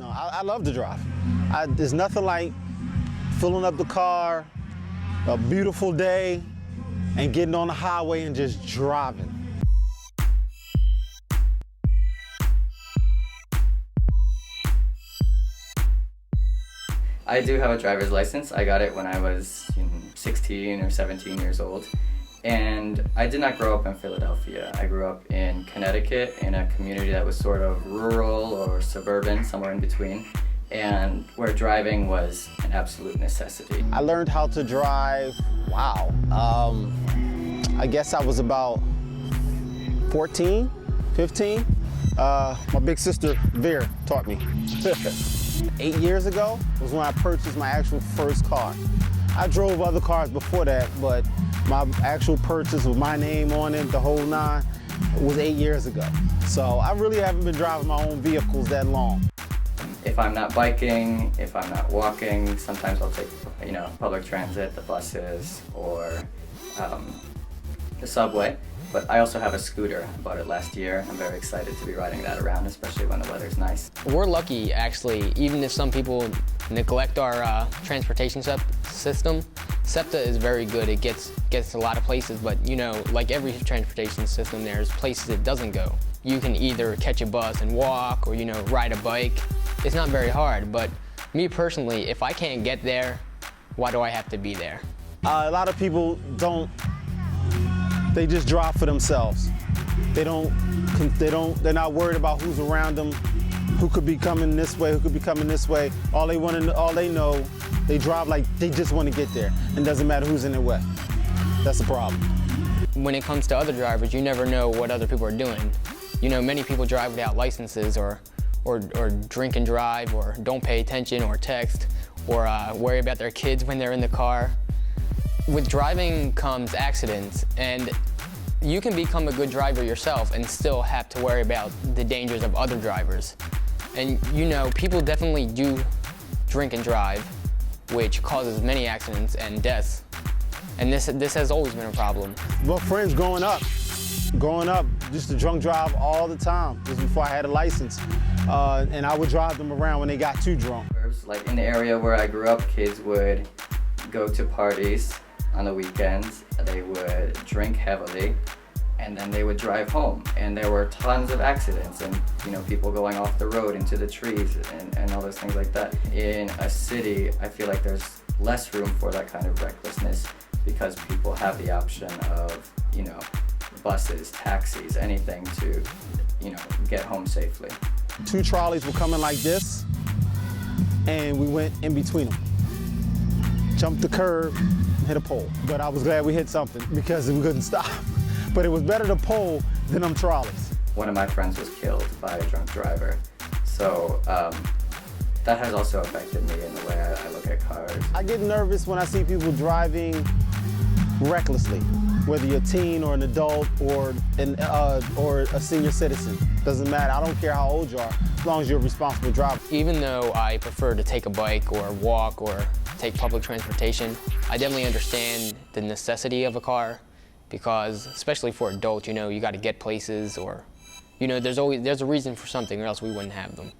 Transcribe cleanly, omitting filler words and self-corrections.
No, I love to drive. There's nothing like filling up the car, a beautiful day, and getting on the highway and just driving. I do have a driver's license. I got it when I was 16 or 17 years old. And I did not grow up in Philadelphia. I grew up in Connecticut in a community that was sort of rural or suburban, somewhere in between, and where driving was an absolute necessity. I learned how to drive, wow. I guess I was about 14, 15. My big sister, Vera, taught me. 8 years ago was when I purchased my actual first car. I drove other cars before that, but my actual purchase with my name on it, the whole nine, was 8 years ago. So I really haven't been driving my own vehicles that long. If I'm not biking, if I'm not walking, sometimes I'll take, public transit, the buses, or the subway. But I also have a scooter. I bought it last year. I'm very excited to be riding that around, especially when the weather's nice. We're lucky, actually, even if some people neglect our transportation system. SEPTA is very good. It gets a lot of places, but like every transportation system, there's places it doesn't go. You can either catch a bus and walk, or ride a bike. It's not very hard, but me personally, if I can't get there, why do I have to be there? A lot of people they just drive for themselves. They're not worried about who's around them, who could be coming this way, who could be coming this way. All they know, they drive like they just want to get there. And it doesn't matter who's in their way. That's the problem. When it comes to other drivers, you never know what other people are doing. Many people drive without licenses or drink and drive, or don't pay attention, or text, or worry about their kids when they're in the car. With driving comes accidents, and you can become a good driver yourself and still have to worry about the dangers of other drivers. And people definitely do drink and drive, which causes many accidents and deaths. And this has always been a problem. Well, friends growing up, just to drunk drive all the time, just before I had a license. And I would drive them around when they got too drunk. Like in the area where I grew up, kids would go to parties on the weekends. They would drink heavily, and then they would drive home. And there were tons of accidents, and people going off the road into the trees and all those things like that. In a city, I feel like there's less room for that kind of recklessness, because people have the option of, buses, taxis, anything to, get home safely. 2 trolleys were coming like this, and we went in between them. Jumped the curb, hit a pole. But I was glad we hit something, because we couldn't stop. But it was better to pole than them trolleys. One of my friends was killed by a drunk driver. So that has also affected me in the way I look at cars. I get nervous when I see people driving recklessly, whether you're a teen or an adult or a senior citizen. Doesn't matter. I don't care how old you are, as long as you're a responsible driver. Even though I prefer to take a bike or walk or take public transportation, I definitely understand the necessity of a car, because especially for adults, you got to get places, or there's a reason for something, or else we wouldn't have them.